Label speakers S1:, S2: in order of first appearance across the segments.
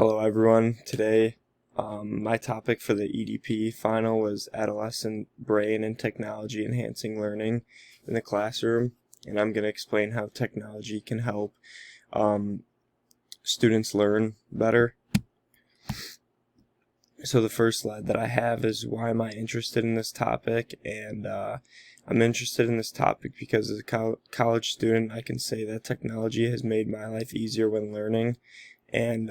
S1: Hello everyone. Today, my topic for the EDP final was adolescent brain and technology enhancing learning in the classroom, and I'm going to explain how technology can help students learn better. So the first slide that I have is why am I interested in this topic, and I'm interested in this topic because as a college student I can say that technology has made my life easier when learning. And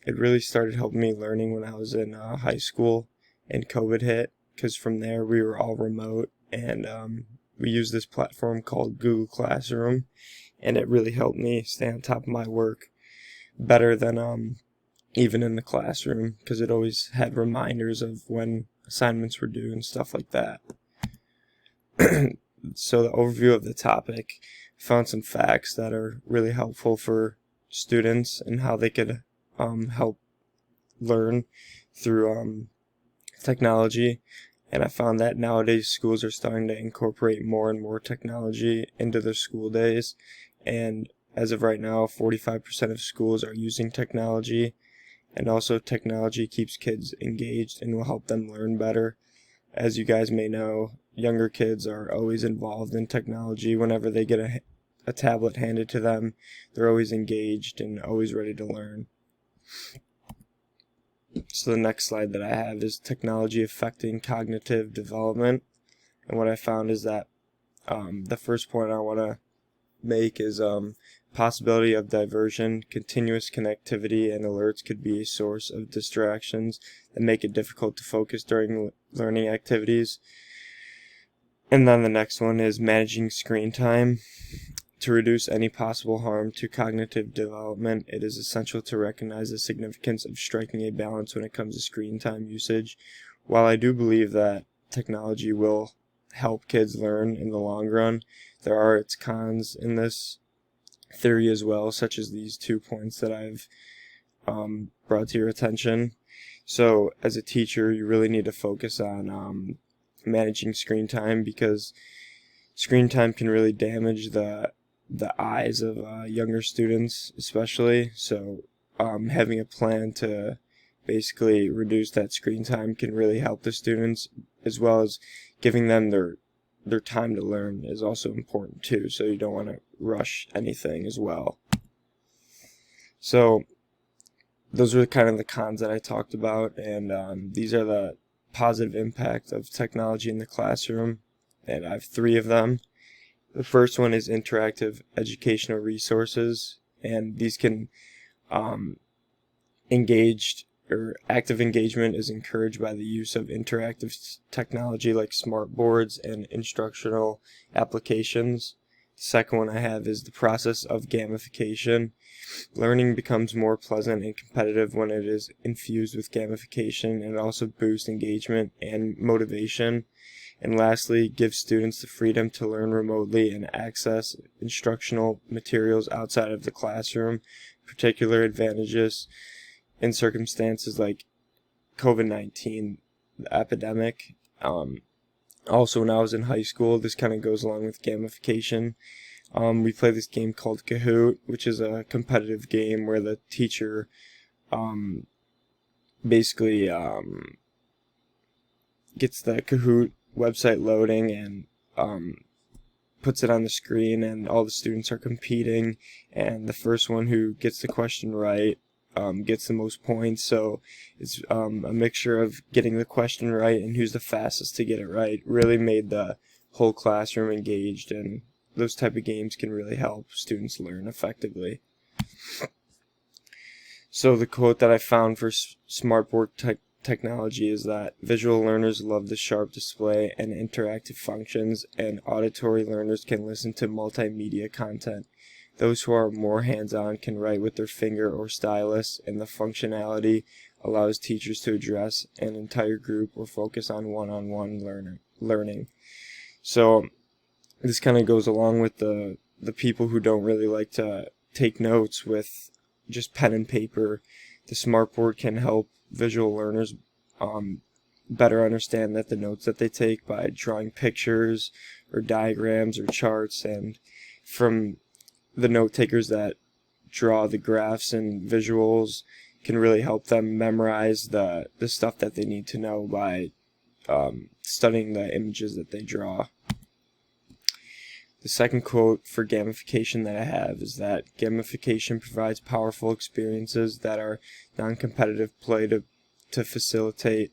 S1: it really started helping me learning when I was in high school and COVID hit, because from there we were all remote, and we used this platform called Google Classroom, and it really helped me stay on top of my work better than even in the classroom, because it always had reminders of when assignments were due and stuff like that. So the overview of the topic, I found some facts that are really helpful for students and how they could help learn through technology. And I found that nowadays schools are starting to incorporate more and more technology into their school days, and as of right now 45% of schools are using technology. And also technology keeps kids engaged and will help them learn better. As you guys may know, younger kids are always involved in technology. Whenever they get a tablet handed to them, they're always engaged and always ready to learn. So the next slide that I have is technology affecting cognitive development. And what I found is that the first point I want to make is possibility of diversion. Continuous connectivity and alerts could be a source of distractions that make it difficult to focus during learning activities. And then the next one is managing screen time. To reduce any possible harm to cognitive development, it is essential to recognize the significance of striking a balance when it comes to screen time usage. While I do believe that technology will help kids learn in the long run, there are its cons in this theory as well, such as these 2 points that I've brought to your attention. So as a teacher, you really need to focus on managing screen time, because screen time can really damage the eyes of younger students especially. So having a plan to basically reduce that screen time can really help the students, as well as giving them their time to learn is also important too, so you don't want to rush anything as well. So those are kind of the cons that I talked about, and these are the positive impact of technology in the classroom, and I have 3 of them. The first one is interactive educational resources, and these can active engagement is encouraged by the use of interactive technology like smart boards and instructional applications. The second one I have is the process of gamification. Learning becomes more pleasant and competitive when it is infused with gamification, and it also boosts engagement and motivation. And lastly, gives students the freedom to learn remotely and access instructional materials outside of the classroom. Particular advantages in circumstances like COVID-19, the epidemic. Also, when I was in high school, this kind of goes along with gamification. We play this game called Kahoot, which is a competitive game where the teacher basically gets the Kahoot website loading and puts it on the screen, and all the students are competing, and the first one who gets the question right gets the most points. So it's a mixture of getting the question right and who's the fastest to get it right. Really made the whole classroom engaged, and those type of games can really help students learn effectively. So the quote that I found for smartboard technology is that visual learners love the sharp display and interactive functions, and auditory learners can listen to multimedia content. Those who are more hands-on can write with their finger or stylus, and the functionality allows teachers to address an entire group or focus on one-on-one learning. So this kind of goes along with the people who don't really like to take notes with just pen and paper. The smartboard can help visual learners better understand that the notes that they take by drawing pictures or diagrams or charts, and from the note takers that draw the graphs and visuals, can really help them memorize the stuff that they need to know by studying the images that they draw. The second quote for gamification that I have is that gamification provides powerful experiences that are non-competitive play to facilitate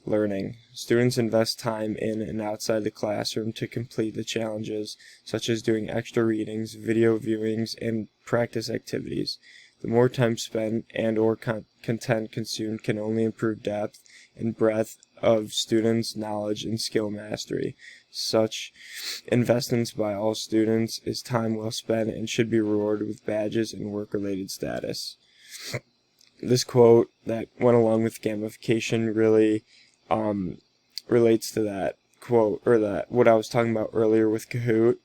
S1: learning. Students invest time in and outside the classroom to complete the challenges, such as doing extra readings, video viewings, and practice activities. The more time spent and/or content consumed can only improve depth and breadth of students' knowledge and skill mastery. Such investments by all students is time well spent and should be rewarded with badges and work-related status. This quote that went along with gamification really relates to that quote, or that what I was talking about earlier with Kahoot.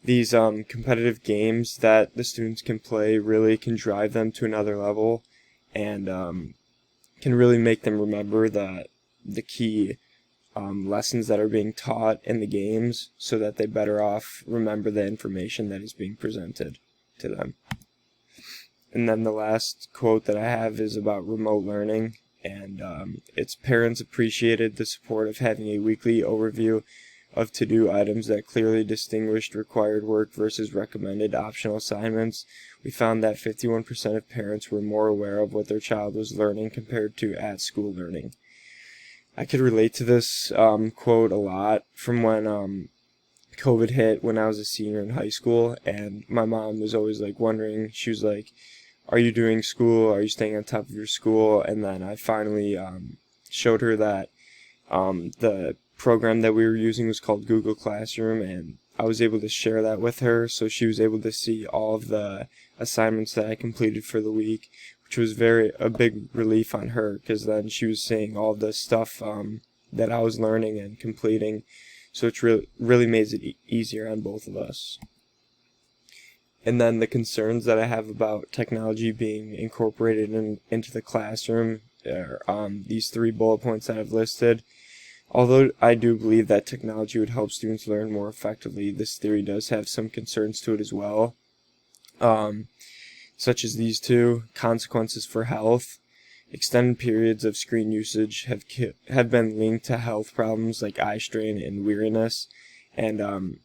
S1: These competitive games that the students can play really can drive them to another level, and can really make them remember the key lessons that are being taught in the games, so that they better off remember the information that is being presented to them. And then the last quote that I have is about remote learning, and its parents appreciated the support of having a weekly overview of to-do items that clearly distinguished required work versus recommended optional assignments. We found that 51% of parents were more aware of what their child was learning compared to at-school learning. I could relate to this quote a lot from when COVID hit when I was a senior in high school, and my mom was always like wondering, she was like, are you doing school? Are you staying on top of your school? And then I finally showed her that the program that we were using was called Google Classroom, and I was able to share that with her, so she was able to see all of the assignments that I completed for the week, which was a big relief on her, because then she was seeing all the stuff that I was learning and completing, so it's really made it easier on both of us. And then the concerns that I have about technology being incorporated into the classroom are these 3 bullet points that I've listed. Although I do believe that technology would help students learn more effectively, this theory does have some concerns to it as well, such as these 2: consequences for health. Extended periods of screen usage have been linked to health problems like eye strain and weariness, and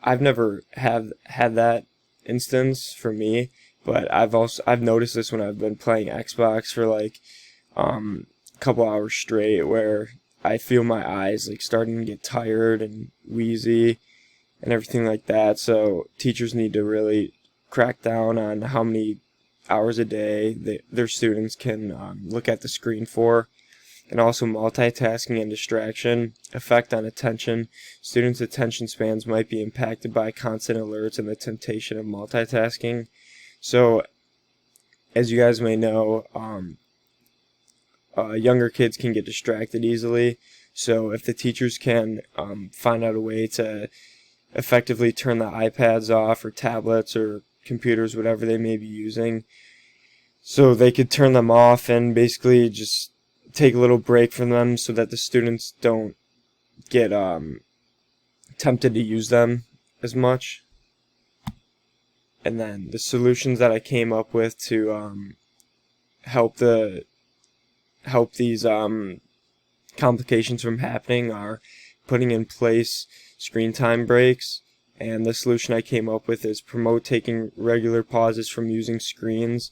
S1: I've never had that instance for me, but I've noticed this when I've been playing Xbox for like a couple hours straight, where I feel my eyes like starting to get tired and wheezy and everything like that. So teachers need to really crack down on how many hours a day their students can look at the screen for. And also multitasking and distraction, effect on attention. Students' attention spans might be impacted by constant alerts and the temptation of multitasking. So, as you guys may know, younger kids can get distracted easily. So if the teachers can find out a way to effectively turn the iPads off, or tablets, or computers, whatever they may be using, so they could turn them off and basically just take a little break from them, so that the students don't get tempted to use them as much. And then the solutions that I came up with to help these complications from happening are putting in place screen time breaks. And the solution I came up with is promote taking regular pauses from using screens.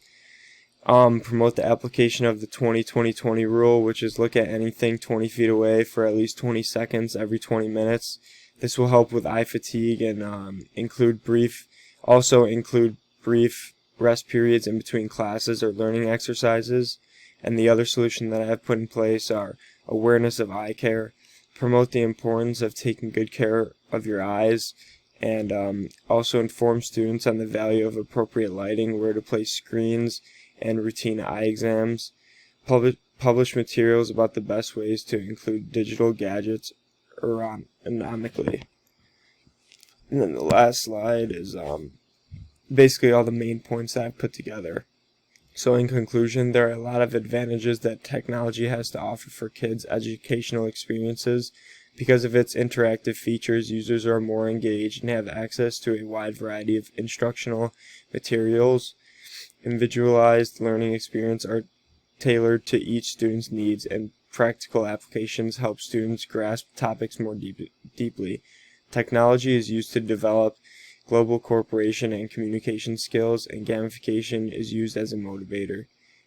S1: Promote the application of the 20-20-20 rule, which is look at anything 20 feet away for at least 20 seconds every 20 minutes. This will help with eye fatigue, and include brief rest periods in between classes or learning exercises. And the other solution that I have put in place are awareness of eye care. Promote the importance of taking good care of your eyes, and also inform students on the value of appropriate lighting, where to place screens, and routine eye exams. Publish materials about the best ways to include digital gadgets ergonomically. And then the last slide is basically all the main points that I've put together. So in conclusion, there are a lot of advantages that technology has to offer for kids' educational experiences. Because of its interactive features, users are more engaged and have access to a wide variety of instructional materials. Individualized learning experiences tailored to each student's needs, and practical applications help students grasp topics more deeply. Technology is used to develop global cooperation and communication skills, and gamification is used as a motivator.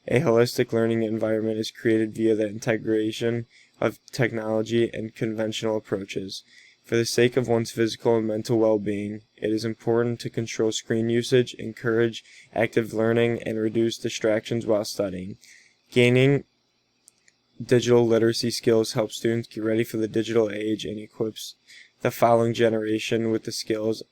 S1: A holistic learning environment is created via the integration of technology and conventional approaches. For the sake of one's physical and mental well-being, it is important to control screen usage, encourage active learning, and reduce distractions while studying. Gaining digital literacy skills helps students get ready for the digital age and equips the following generation with the skills